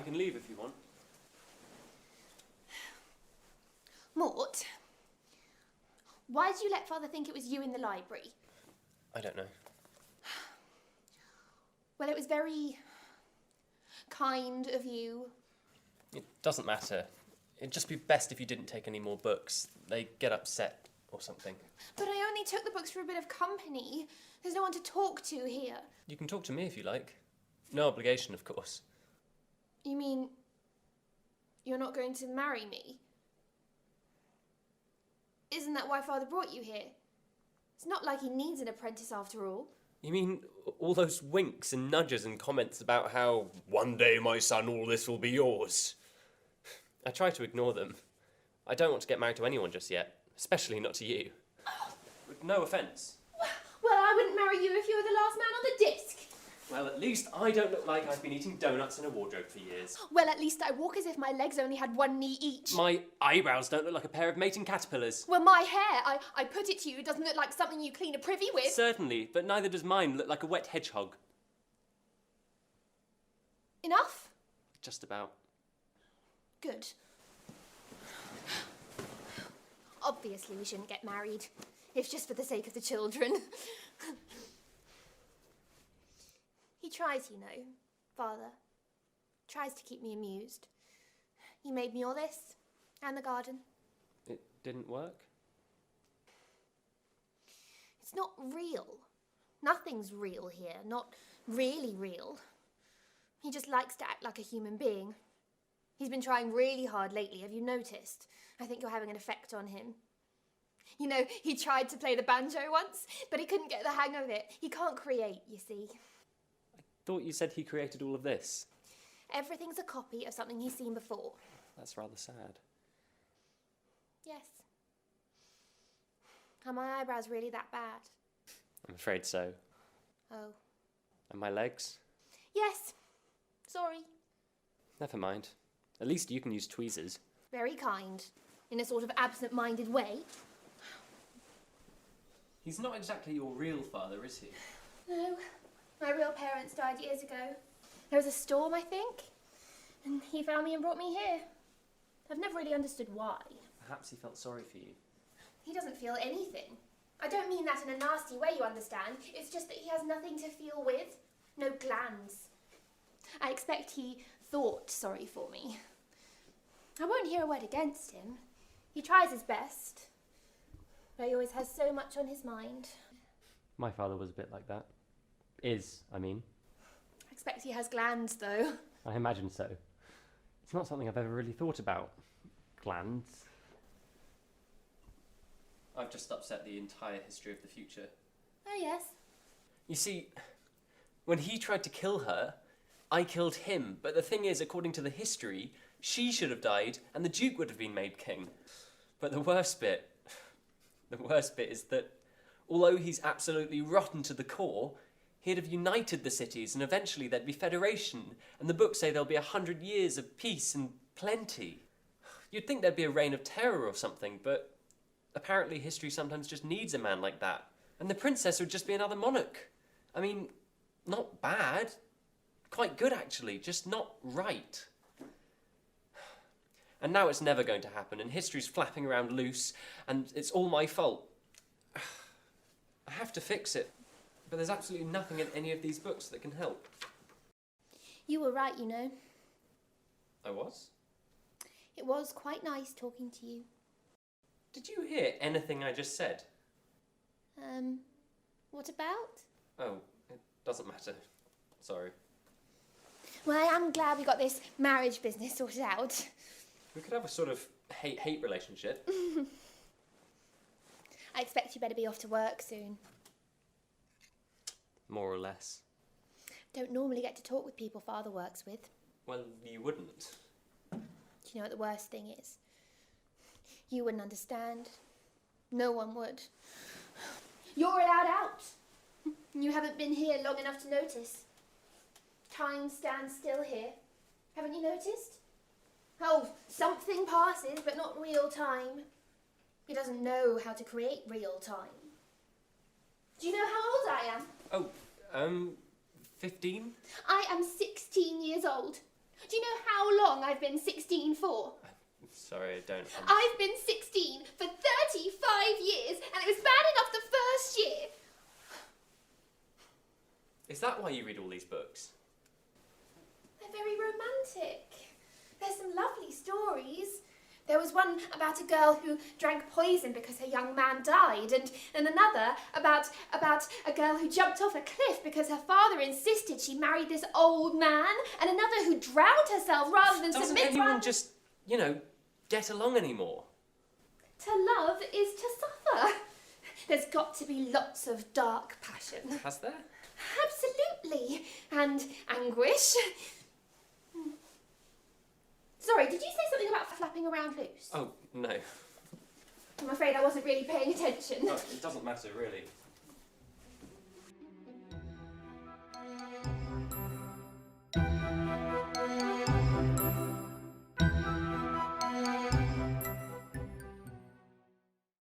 can leave if you want. Mort, why did you let Father think it was you in the library? I don't know. Well, it was very kind of you. It doesn't matter. It'd just be best if you didn't take any more books. They get upset or something. But I only took the books for a bit of company. There's no one to talk to here. You can talk to me if you like. No obligation, of course. You mean you're not going to marry me? Isn't that why Father brought you here? It's not like he needs an apprentice after all. You mean all those winks and nudges and comments about how, one day, my son, all this will be yours? I try to ignore them. I don't want to get married to anyone just yet, especially not to you. With no offence. Well, I wouldn't marry you if you were the last man on the disc. Well, at least I don't look like I've been eating donuts in a wardrobe for years. Well, at least I walk as if my legs only had one knee each. My eyebrows don't look like a pair of mating caterpillars. Well, my hair, I put it to you, doesn't look like something you clean a privy with. Certainly, but neither does mine look like a wet hedgehog. Enough? Just about. Good. Obviously, we shouldn't get married. It's just for the sake of the children. He tries, you know, Father. Tries to keep me amused. He made me all this, and the garden. It didn't work? It's not real. Nothing's real here, not really real. He just likes to act like a human being. He's been trying really hard lately, have you noticed? I think you're having an effect on him. You know, he tried to play the banjo once, but he couldn't get the hang of it. He can't create, you see. I thought you said he created all of this. Everything's a copy of something he's seen before. That's rather sad. Yes. Are my eyebrows really that bad? I'm afraid so. Oh. And my legs? Yes. Sorry. Never mind. At least you can use tweezers. Very kind. In a sort of absent-minded way. He's not exactly your real father, is he? No. My real parents died years ago. There was a storm, I think. And he found me and brought me here. I've never really understood why. Perhaps he felt sorry for you. He doesn't feel anything. I don't mean that in a nasty way, you understand. It's just that he has nothing to feel with. No glands. I expect he thought sorry for me. I won't hear a word against him. He tries his best. But he always has so much on his mind. My father was a bit like that. Is, I mean. I expect he has glands, though. I imagine so. It's not something I've ever really thought about. Glands. I've just upset the entire history of the future. Oh, yes. You see, when he tried to kill her, I killed him. But the thing is, according to the history, she should have died and the Duke would have been made king. But the worst bit is that although he's absolutely rotten to the core, he'd have united the cities and eventually there'd be federation. And the books say there'll be 100 years of peace and plenty. You'd think there'd be a reign of terror or something, but apparently history sometimes just needs a man like that. And the princess would just be another monarch. I mean, not bad. Quite good, actually, just not right. And now it's never going to happen, and history's flapping around loose, and it's all my fault. I have to fix it, but there's absolutely nothing in any of these books that can help. You were right, you know. I was? It was quite nice talking to you. Did you hear anything I just said? What about? Oh, it doesn't matter. Sorry. Well, I am glad we got this marriage business sorted out. We could have a sort of hate-hate relationship. I expect you better be off to work soon. More or less. Don't normally get to talk with people Father works with. Well, you wouldn't. Do you know what the worst thing is? You wouldn't understand. No one would. You're allowed out. You haven't been here long enough to notice. Time stands still here. Haven't you noticed? Oh, something passes, but not real time. He doesn't know how to create real time. Do you know how old I am? Oh, 15? I am 16 years old. Do you know how long I've been 16 for? Sorry, I don't. I've been 16 for 35 years, and it was bad enough the first year. Is that why you read all these books? They're very romantic. There's some lovely stories. There was one about a girl who drank poison because her young man died, and another about a girl who jumped off a cliff because her father insisted she married this old man, and another who drowned herself rather than Doesn't submit anyone just, get along anymore? To love is to suffer. There's got to be lots of dark passion. Has there? Absolutely. And anguish. Sorry, did you say something about flapping around loose? Oh, no. I'm afraid I wasn't really paying attention. No, it doesn't matter, really.